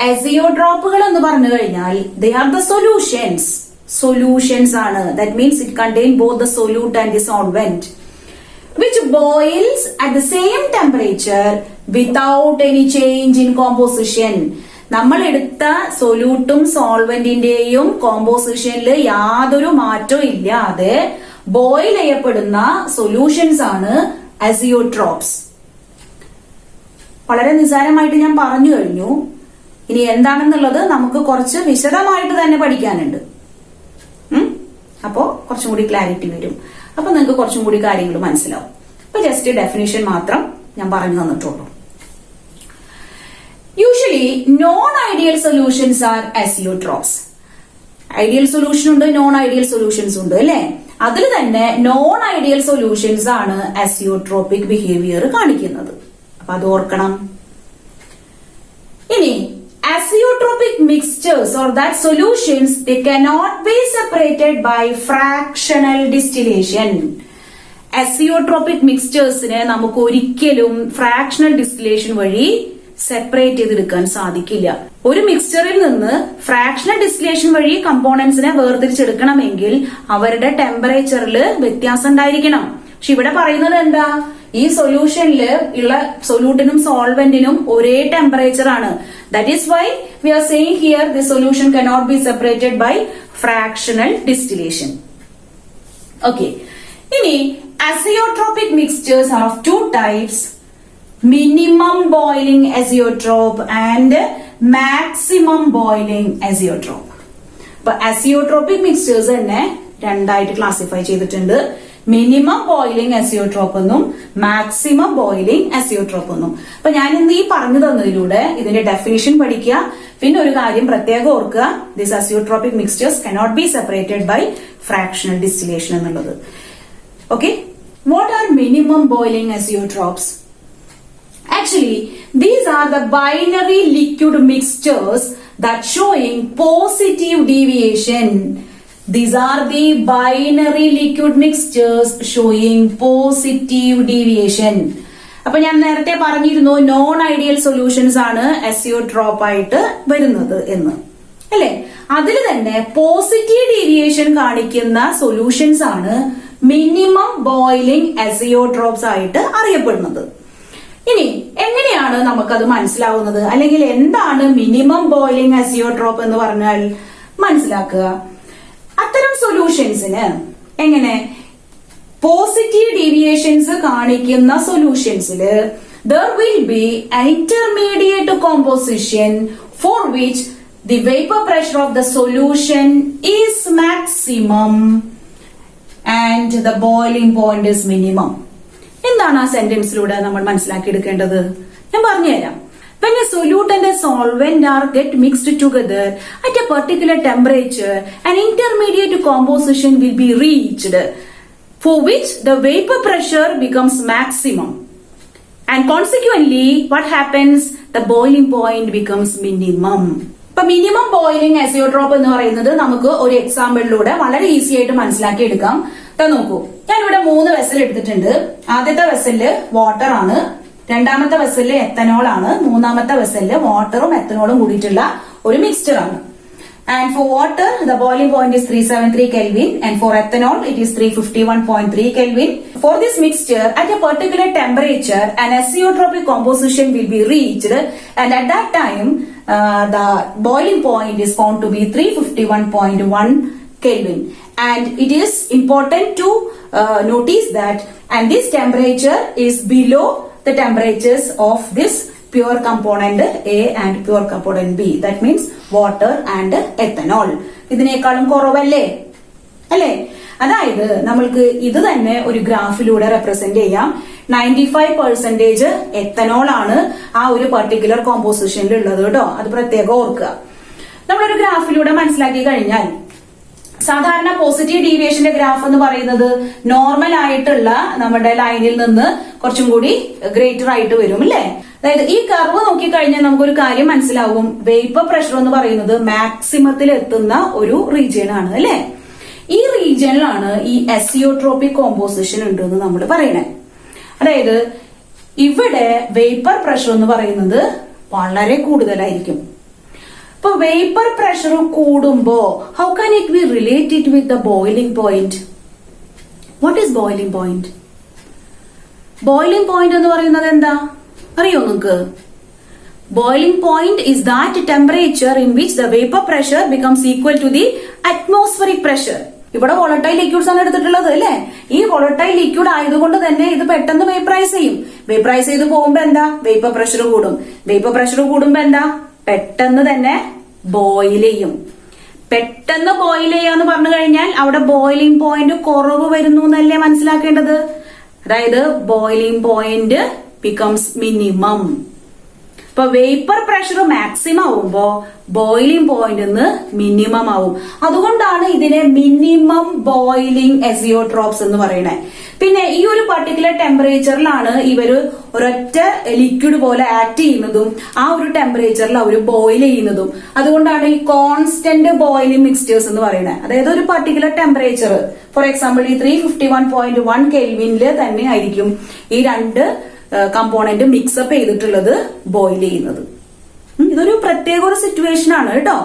അസിയോട്രോപ്പുകൾ എന്ന് പറഞ്ഞു കഴിഞ്ഞാൽ they are the solutions ആണ്. That means it contain both the solute and the solvent which boils at the same temperature without any change in composition. നമ്മൾ എടുത്ത സൊല്യൂട്ടും സോൾവെന്റിന്റെയും കോമ്പോസിഷനിൽ യാതൊരു മാറ്റവും ഇല്ലാതെ ബോയിൽ ചെയ്യപ്പെടുന്ന സൊല്യൂഷൻസ് ആണ് അസിയോട്രോപ്സ്. വളരെ നിസ്സാരമായിട്ട് ഞാൻ പറഞ്ഞു കഴിഞ്ഞു. ഇനി എന്താണെന്നുള്ളത് നമുക്ക് കുറച്ച് വിശദമായിട്ട് തന്നെ പഠിക്കാനുണ്ട്. അപ്പോ കുറച്ചും കൂടി ക്ലാരിറ്റി വരും. അപ്പൊ നിങ്ങൾക്ക് കുറച്ചും കൂടി കാര്യങ്ങൾ മനസ്സിലാവും. അപ്പൊ ജസ്റ്റ് ഡെഫിനിഷൻ മാത്രം ഞാൻ പറഞ്ഞു തന്നിട്ടുള്ളൂ. Usually non ideal solutions are azeotropes. Ideal solution ഉണ്ട്, നോൺ ഐഡിയൽ സൊല്യൂഷൻസ് ഉണ്ട് അല്ലെ? അതിൽ തന്നെ നോൺ ഐഡിയൽ സൊല്യൂഷൻസ് ആണ് അസിയോട്രോപിക് ബിഹേവിയർ കാണിക്കുന്നത്. അപ്പൊ അത് ഓർക്കണം. ഇനി azeotropic mixtures or that solutions, they cannot be separated by fractional distillation. Azeotropic mixturesനെ നമുക്ക് ഒരിക്കലും ഫ്രാക്ഷണൽ ഡിസ്റ്റിലേഷൻ വഴി സെപ്പറേറ്റ് ചെയ്തെടുക്കാൻ സാധിക്കില്ല. ഒരു മിക്സ്ചറിൽ നിന്ന് ഫ്രാക്ഷണൽ ഡിസ്റ്റിലേഷൻ വഴി കമ്പോണൻസിനെ വേർതിരിച്ചെടുക്കണമെങ്കിൽ അവരുടെ ടെമ്പറേച്ചറിൽ വ്യത്യാസം ഉണ്ടായിരിക്കണം. പക്ഷെ ഇവിടെ പറയുന്നത് എന്താ, ഈ സൊല്യൂഷനിൽ ഉള്ള സൊല്യൂട്ടിനും സോൾവെന്റിനും ഒരേ ടെമ്പറേച്ചർ ആണ്. That is why we are saying here the solution cannot be separated by fractional distillation. Okay, ഇനി azeotropic mixtures are of two types, minimum boiling azeotrope and maximum boiling azeotrope. അപ്പൊ അസിയോട്രോപിക് മിക്സ്ചേഴ്സ് തന്നെ രണ്ടായിട്ട് classify ചെയ്തിട്ടുണ്ട്. Minimum boiling azeotrope എന്നും maximum boiling azeotrope എന്നും. അപ്പൊ ഞാൻ ഇന്ന് ഈ പറഞ്ഞു തന്നതിലൂടെ ഇതിന്റെ ഡെഫിനിഷൻ പഠിക്കുക. പിന്നെ ഒരു കാര്യം പ്രത്യേകം ഓർക്കുക, this azeotropic mixtures cannot be separated by fractional distillation എന്നുള്ളത്. Okay, what are minimum boiling azeotropes? Actually, these are the binary liquid mixtures that showing positive deviation. These are the binary liquid mixtures showing positive deviation. അപ്പൊ ഞാൻ നേരത്തെ പറഞ്ഞിരുന്നു non ideal solutions ആണ് azeotrope ആയിട്ട് വരുന്നത് എന്ന്, അല്ലെ? അതിൽ തന്നെ പോസിറ്റീവ് ഡീവിയേഷൻ കാണിക്കുന്ന സൊല്യൂഷൻസ് ആണ് മിനിമം ബോയിലിംഗ് അസിയോട്രോപ്സ് ആയിട്ട് അറിയപ്പെടുന്നത്. ഇനി എങ്ങനെയാണ് നമുക്കത് മനസ്സിലാവുന്നത്, അല്ലെങ്കിൽ എന്താണ് മിനിമം ബോയിലിംഗ് അസിയോട്രോപ്പ് എന്ന് പറഞ്ഞാൽ മനസ്സിലാക്കുക? അത്തരം സൊല്യൂഷൻസിന് എങ്ങനെ പോസിറ്റീവ് ഡീവിയേഷൻസ് കാണിക്കുന്ന സൊല്യൂഷൻസില് there will be an intermediate composition for which the vapor pressure of the solution is maximum and the boiling point is minimum. എന്താണ് ആ സെന്റൻസിലൂടെ നമ്മൾ മനസ്സിലാക്കിയെടുക്കേണ്ടത്? ഞാൻ പറഞ്ഞുതരാം. When a solute and a solvent are get mixed together at a particular temperature, an intermediate composition will be reached for which the vapor pressure becomes maximum. And consequently, what happens? The boiling point becomes minimum. ഇപ്പൊ minimum boiling azeotrope എന്ന് പറയുന്നത് നമുക്ക് ഒരു എക്സാമ്പിളിലൂടെ വളരെ easy ആയിട്ട് മനസ്സിലാക്കി എടുക്കാം. നോക്കൂ, ഞാൻ ഇവിടെ 3 വെസൽ എടുത്തിട്ടുണ്ട്. ആദ്യത്തെ വെസലില് വാട്ടർ ആണ്, രണ്ടാമത്തെ വെസലില് എത്തനോൾ ആണ്, മൂന്നാമത്തെ വെസലില് വാട്ടറും എത്തനോളും കൂടിയിട്ടുള്ള ഒരു മിക്സ്ചർ ആണ്. And for water, the boiling point is 373 Kelvin, and for ethanol, it is 351.3 Kelvin. For this mixture, at a particular temperature, an azeotropic composition will be reached, and at that time, the boiling point is found to be 351.1 Kelvin. And it is important to notice that, and this temperature is below the temperatures of this pure component A and pure component B. That means water and ethanol. ഇതിനേക്കാളും കുറവല്ലേ, അല്ലേ? അതായത് നമ്മൾക്ക് ഇത് തന്നെ ഒരു ഗ്രാഫിലൂടെ represent ചെയ്യാം. 95% ethanol ആണ് ആ ഒരു പർട്ടിക്കുലർ കോമ്പോസിഷനിൽ ഉള്ളത് കേട്ടോ. അത് പ്രത്യേകം ഓർക്കുക. നമ്മളൊരു ഗ്രാഫിലൂടെ മനസ്സിലാക്കി കഴിഞ്ഞാൽ, സാധാരണ പോസിറ്റീവ് ഡീവിയേഷന്റെ ഗ്രാഫ് എന്ന് പറയുന്നത് നോർമൽ ആയിട്ടുള്ള നമ്മുടെ ലൈനിൽ നിന്ന് കുറച്ചും കൂടി ഗ്രേറ്റർ ആയിട്ട് വരും, അല്ലേ? അതായത് ഈ കർവ് നോക്കിക്കഴിഞ്ഞാൽ നമുക്കൊരു കാര്യം മനസ്സിലാവും, വേപ്പർ പ്രഷർ എന്ന് പറയുന്നത് മാക്സിമത്തിൽ എത്തുന്ന ഒരു റീജിയൻ ആണ്, അല്ലെ? ഈ റീജിയനിലാണ് ഈ അസിയോട്രോപിക് കോമ്പോസിഷൻ ഉണ്ട് എന്ന് നമ്മൾ പറയണേ. അതായത് ഇവിടെ വേപ്പർ പ്രഷർ എന്ന് പറയുന്നത് വളരെ കൂടുതലായിരിക്കും. ഇപ്പൊ വേപ്പർ പ്രഷർ കൂടുമ്പോ how can it be related with the boiling point? What is boiling point? Boiling point എന്ന് പറയുന്നത് എന്താ അറിയോ നിങ്ങൾക്ക്? Boiling point is that temperature in which the vapour pressure becomes equal to the atmospheric pressure. ഇവിടെ volatile liquids ആണ് എടുത്തിട്ടുള്ളത്, അല്ലെ? ഈ വോളട്ടൈൽ ലിക്വിഡ് ആയതുകൊണ്ട് തന്നെ ഇത് പെട്ടെന്ന് വേപ്പറൈസ് ചെയ്യും. വേപ്പറൈസ് ചെയ്ത് പോകുമ്പോ എന്താ? വേപ്പർ പ്രഷർ കൂടും. വേപ്പർ പ്രഷർ കൂടുമ്പോ എന്താ? പെട്ടെന്ന് തന്നെ ബോയിൽ ചെയ്യും. പെട്ടെന്ന് ബോയിൽ ചെയ്യാന്ന് പറഞ്ഞു കഴിഞ്ഞാൽ അവിടെ ബോയിലിംഗ് പോയിന്റ് കുറവ് വരുന്നു എന്നല്ലേ മനസ്സിലാക്കേണ്ടത്? അതായത് ബോയിലിംഗ് പോയിന്റ് becomes minimum. ഇപ്പൊ വേപ്പർ പ്രഷർ മാക്സിമം ആവുമ്പോ ബോയിലിംഗ് പോയിന്റ് മിനിമം ആവും. അതുകൊണ്ടാണ് ഇതിനെ മിനിമം ബോയിലിംഗ് അസിയോട്രോപ്സ് എന്ന് പറയുന്നത്. പിന്നെ ഈ ഒരു പർട്ടിക്കുലർ ടെമ്പറേച്ചറിലാണ് ഇവര് ഒരൊറ്റ ലിക്വിഡ് പോലെ ആക്ട് ചെയ്യുന്നതും ആ ഒരു ടെമ്പറേച്ചറിൽ അവർ ബോയിൽ ചെയ്യുന്നതും. അതുകൊണ്ടാണ് ഈ കോൺസ്റ്റന്റ് ബോയിലിംഗ് മിക്സ്ചേഴ്സ് എന്ന് പറയുന്നത്. അതായത് ഒരു പർട്ടിക്കുലർ ടെമ്പറേച്ചർ, ഫോർ എക്സാമ്പിൾ ഈ 351.1 കെൽവിനില് തന്നെ ആയിരിക്കും ഈ രണ്ട് കമ്പോണന്റ് മിക്സപ്പ് ചെയ്തിട്ടുള്ളത് ബോയിൽ ചെയ്യുന്നത്. ഇതൊരു പ്രത്യേക ഒരു സിറ്റുവേഷൻ ആണ് കേട്ടോ.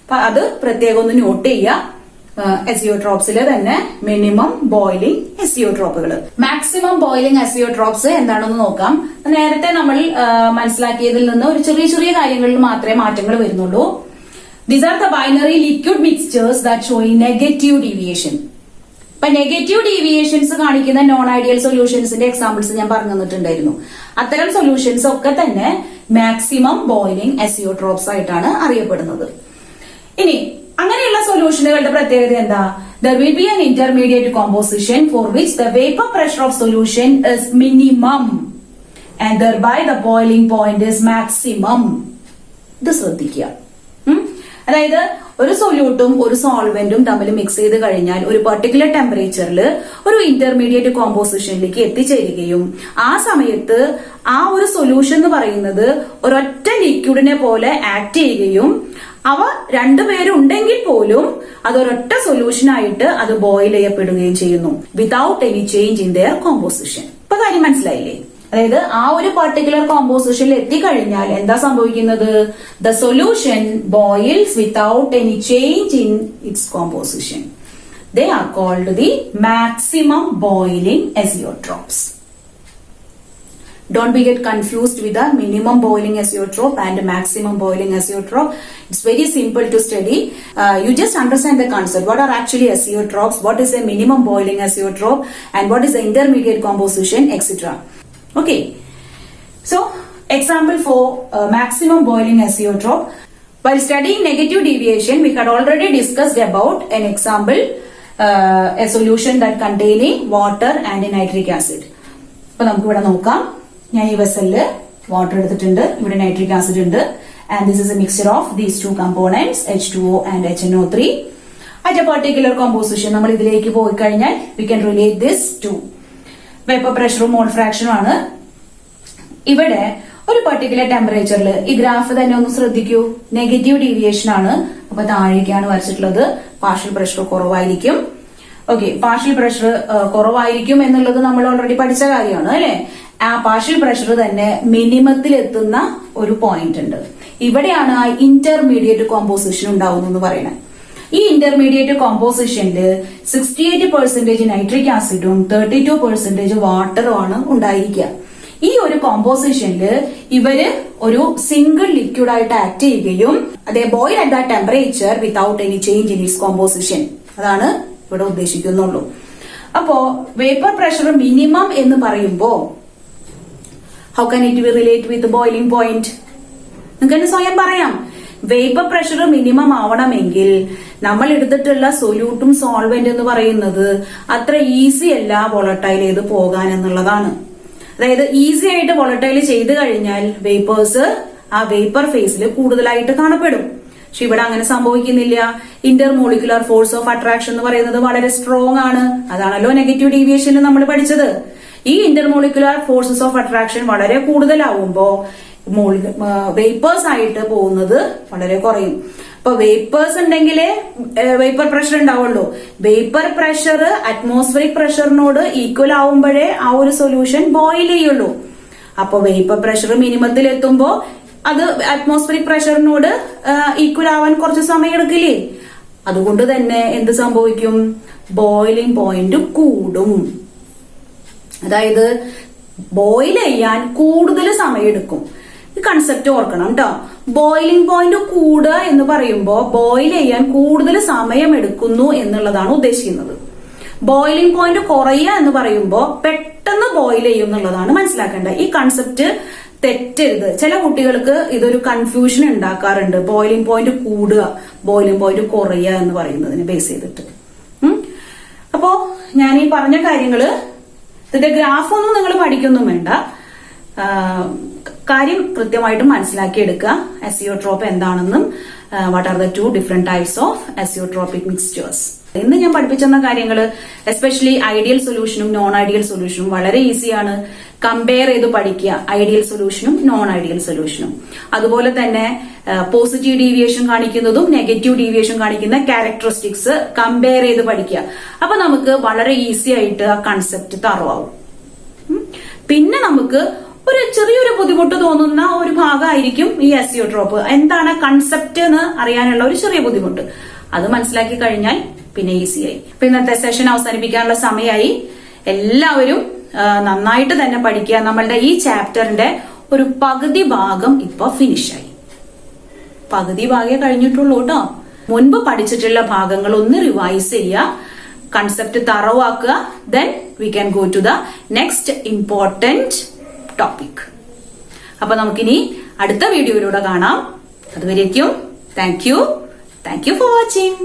അപ്പൊ അത് പ്രത്യേകം ഒന്ന് നോട്ട് ചെയ്യുക. എസിയോട്രോപ്സിലെ തന്നെ മിനിമം ബോയിലിംഗ് എസിയോട്രോപ്പുകൾ. മാക്സിമം ബോയിലിംഗ് എസിയോട്രോപ്സ് എന്താണെന്ന് നോക്കാം. നേരത്തെ നമ്മൾ മനസ്സിലാക്കിയതിൽ നിന്ന് ഒരു ചെറിയ ചെറിയ കാര്യങ്ങളിൽ മാത്രമേ മാറ്റങ്ങൾ വരുന്നുള്ളൂ. These are the binary liquid mixtures that show negative deviation. ഇപ്പൊ നെഗറ്റീവ് ഡീവിയേഷൻസ് കാണിക്കുന്ന നോൺ ഐഡിയൽ സൊല്യൂഷൻസിന്റെ എക്സാമ്പിൾസ് ഞാൻ പറഞ്ഞു തന്നിട്ടുണ്ടായിരുന്നു. അത്തരം സൊല്യൂഷൻസ് ഒക്കെ തന്നെ മാക്സിമം ബോയിലിംഗ് എസിയോട്രോപ്സ് ആയിട്ടാണ് അറിയപ്പെടുന്നത്. ഇനി അങ്ങനെയുള്ള സൊല്യൂഷനുകളുടെ പ്രത്യേകത എന്താ? There will be an intermediate composition for which the vapor pressure of solution is minimum and thereby the boiling point is maximum. ഇത് ശ്രദ്ധിക്കുക. അതായത് ഒരു സൊല്യൂട്ടും ഒരു സോൾവെന്റും തമ്മിൽ മിക്സ് ചെയ്ത് കഴിഞ്ഞാൽ ഒരു പെർട്ടിക്കുലർ ടെമ്പറേച്ചറിൽ ഒരു ഇന്റർമീഡിയറ്റ് കോമ്പോസിഷനിലേക്ക് എത്തിച്ചേരുകയും ആ സമയത്ത് ആ ഒരു സൊല്യൂഷൻ എന്ന് പറയുന്നത് ഒരൊറ്റ ലിക്വിഡിനെ പോലെ ആക്ട് ചെയ്യുകയും അവ രണ്ടുപേരുണ്ടെങ്കിൽ പോലും അതൊരൊറ്റ സൊല്യൂഷനായിട്ട് അത് ബോയിൽ ചെയ്യപ്പെടുകയും ചെയ്യുന്നു without any change in there composition. ഇപ്പൊ കാര്യം മനസ്സിലായില്ലേ? അതായത് ആ ഒരു പർട്ടിക്കുലർ കോമ്പോസിഷനിൽ എത്തിക്കഴിഞ്ഞാൽ എന്താ സംഭവിക്കുന്നത്? The solution boils without any change in its composition. They are called the maximum boiling azeotropes. Don't be get confused with the minimum boiling azeotrope and maximum boiling azeotrope. It's very simple to study. You just understand the concept. What are actually azeotropes? What is a minimum boiling azeotrope? And what is the intermediate composition, etc. Okay. So, example for maximum boiling azeotrope. While studying negative deviation, we had already discussed about an example, a solution that containing water and nitric acid. അപ്പോൾ നമുക്ക് ഇവിടെ നോക്കാം. ഞാൻ ഈ വെസലില് water എടുത്തിട്ടുണ്ട്, ഇവിടെ nitric acid ഉണ്ട്, and this is a mixture of these two components H2O and HNO3 at a particular composition. നമ്മൾ ഇതിലേക്ക് പോയി കഴിഞ്ഞാൽ we can relate this to vapour പ്രഷറും മോൾ ഫ്രാക്ഷനും ആണ്. ഇവിടെ ഒരു പർട്ടിക്കുലർ ടെമ്പറേച്ചറിൽ ഈ ഗ്രാഫ് തന്നെ ഒന്ന് ശ്രദ്ധിക്കൂ. നെഗറ്റീവ് ഡീവിയേഷൻ ആണ്. അപ്പൊ താഴേക്കാണ് വരച്ചിട്ടുള്ളത്. പാർഷ്യൽ പ്രഷർ കുറവായിരിക്കും. ഓക്കെ, പാർഷ്യൽ പ്രഷർ കുറവായിരിക്കും എന്നുള്ളത് നമ്മൾ ഓൾറെഡി പഠിച്ച കാര്യമാണ് അല്ലെ. ആ പാർഷ്യൽ പ്രഷർ തന്നെ മിനിമത്തിൽ എത്തുന്ന ഒരു പോയിന്റ് ഉണ്ട്. ഇവിടെയാണ് ആ ഇന്റർമീഡിയറ്റ് കോമ്പോസിഷൻ ഉണ്ടാവുന്നു പറയുന്നത്. ഈ ഇന്റർമീഡിയറ്റ് കോമ്പോസിഷനിൽ 68% നൈട്രിക് ആസിഡും 32% വാട്ടറും ആണ് ഉണ്ടായിരിക്കുക. ഈ ഒരു കോമ്പോസിഷനിൽ ഇവര് ഒരു സിംഗിൾ ലിക്വിഡ് ആയിട്ട് ആക്ട് ചെയ്യുകയും അതേ boil at that temperature without any change in its composition. അതാണ് ഇവിടെ ഉദ്ദേശിക്കുന്നുള്ളൂ. അപ്പോ വേപ്പർ പ്രഷർ മിനിമം എന്ന് പറയുമ്പോ how can it be relate with boiling point? നിങ്ങൾക്ക് സ്വയം പറയാം. വേപ്പർ പ്രഷർ മിനിമം ആവണമെങ്കിൽ നമ്മൾ എടുത്തിട്ടുള്ള സൊല്യൂട്ടും സോൾവെന്റ് എന്ന് പറയുന്നത് അത്ര ഈസി അല്ല വോളട്ടൈൽ ചെയ്ത് പോകാൻ എന്നുള്ളതാണ്. അതായത് ഈസി ആയിട്ട് വോളട്ടൈൽ ചെയ്ത് കഴിഞ്ഞാൽ വേപ്പേഴ്സ് ആ വേപ്പർ ഫേസിൽ കൂടുതലായിട്ട് കാണപ്പെടും. പക്ഷെ ഇവിടെ അങ്ങനെ സംഭവിക്കുന്നില്ല. ഇന്റർമോളിക്കുലർ ഫോഴ്സ് ഓഫ് അട്രാക്ഷൻ എന്ന് പറയുന്നത് വളരെ സ്ട്രോങ് ആണ്. അതാണല്ലോ നെഗറ്റീവ് ഡീവിയേഷനിൽ നമ്മൾ പഠിച്ചത്. ഈ ഇന്റർമോളിക്കുലർ ഫോഴ്സസ് ഓഫ് അട്രാക്ഷൻ വളരെ കൂടുതലാവുമ്പോ വേപ്പേഴ്സ് ആയിട്ട് പോകുന്നത് വളരെ കുറയും. അപ്പൊ വേപ്പേഴ്സ് ഉണ്ടെങ്കിലേ വേപ്പർ പ്രഷർ ഉണ്ടാവുള്ളൂ. വേപ്പർ പ്രഷർ അറ്റ്മോസ്ഫിയറിക് പ്രഷറിനോട് ഈക്വൽ ആവുമ്പോഴേ ആ ഒരു സൊല്യൂഷൻ ബോയിൽ ചെയ്യുള്ളൂ. അപ്പൊ വേപ്പർ പ്രഷർ മിനിമത്തിൽ എത്തുമ്പോ അത് അറ്റ്മോസ്ഫിയറിക് പ്രഷറിനോട് ഈക്വൽ ആവാൻ കുറച്ച് സമയം എടുക്കില്ലേ? അതുകൊണ്ട് തന്നെ എന്ത് സംഭവിക്കും? ബോയിലിംഗ് പോയിന്റ് കൂടും. അതായത് ബോയിൽ ചെയ്യാൻ കൂടുതൽ സമയം എടുക്കും. ഈ കൺസെപ്റ്റ് ഓർക്കണം കേട്ടോ. ബോയിലിംഗ് പോയിന്റ് കൂടുക എന്ന് പറയുമ്പോ ബോയിൽ ചെയ്യാൻ കൂടുതൽ സമയം എടുക്കുന്നു എന്നുള്ളതാണ് ഉദ്ദേശിക്കുന്നത്. ബോയിലിംഗ് പോയിന്റ് കുറയുക എന്ന് പറയുമ്പോ പെട്ടെന്ന് ബോയിൽ ചെയ്യും എന്നുള്ളതാണ് മനസ്സിലാക്കേണ്ടത്. ഈ കൺസെപ്റ്റ് തെറ്റരുത്. ചില കുട്ടികൾക്ക് ഇതൊരു കൺഫ്യൂഷൻ ഉണ്ടാക്കാറുണ്ട്. ബോയിലിംഗ് പോയിന്റ് കൂടുക, ബോയിലിംഗ് പോയിന്റ് കുറയുക എന്ന് പറയുന്നതിനെ ബേസ് ചെയ്തിട്ട്. അപ്പോ ഞാൻ ഈ പറഞ്ഞ കാര്യങ്ങള് ഇതിന്റെ ഗ്രാഫ് ഒന്നും നിങ്ങൾ പഠിക്കൊന്നും വേണ്ട. കാര്യം കൃത്യമായിട്ട് മനസ്സിലാക്കിയെടുക്കുക. എസിയോട്രോപ്പ് എന്താണെന്നും what are the two different types of azeotropic mixtures. ഇന്ന് ഞാൻ പഠിപ്പിച്ചെന്ന കാര്യങ്ങൾ എസ്പെഷ്യലി ഐഡിയൽ സൊല്യൂഷനും നോൺ ഐഡിയൽ സൊല്യൂഷനും വളരെ ഈസിയാണ്. കമ്പയർ ചെയ്ത് പഠിക്കുക ഐഡിയൽ സൊല്യൂഷനും നോൺ ഐഡിയൽ സൊല്യൂഷനും. അതുപോലെ തന്നെ പോസിറ്റീവ് ഡീവിയേഷൻ കാണിക്കുന്നതും നെഗറ്റീവ് ഡീവിയേഷൻ കാണിക്കുന്ന ക്യാരക്ടറിസ്റ്റിക്സ് കമ്പയർ ചെയ്ത് പഠിക്കുക. അപ്പൊ നമുക്ക് വളരെ ഈസി ആയിട്ട് ആ കൺസെപ്റ്റ് തറവാകും. പിന്നെ നമുക്ക് ഒരു ചെറിയൊരു ബുദ്ധിമുട്ട് തോന്നുന്ന ഒരു ഭാഗമായിരിക്കും ഈ SEO ഡ്രോപ്പ്. എന്താണ് കൺസെപ്റ്റ് എന്ന് അറിയാനുള്ള ഒരു ചെറിയ ബുദ്ധിമുട്ട്. അത് മനസ്സിലാക്കി കഴിഞ്ഞാൽ പിന്നെ ഈസിയായി. അപ്പൊ ഇന്നത്തെ സെഷൻ അവസാനിപ്പിക്കാനുള്ള സമയമായി. എല്ലാവരും നന്നായിട്ട് തന്നെ പഠിക്കുക. നമ്മളുടെ ഈ ചാപ്റ്ററിന്റെ ഒരു പകുതി ഭാഗം ഇപ്പൊ ഫിനിഷായി. പകുതി ഭാഗമേ കഴിഞ്ഞിട്ടുള്ളൂ കേട്ടോ. മുൻപ് പഠിച്ചിട്ടുള്ള ഭാഗങ്ങൾ ഒന്ന് റിവൈസ് ചെയ്യുക, കൺസെപ്റ്റ് തറവാക്കുക. Then we can go to the next important topic. അപ്പൊ നമുക്കിനി അടുത്ത വീഡിയോയിലൂടെ കാണാം. അതുവരേക്കും താങ്ക് യു ഫോർ വാച്ചിങ്.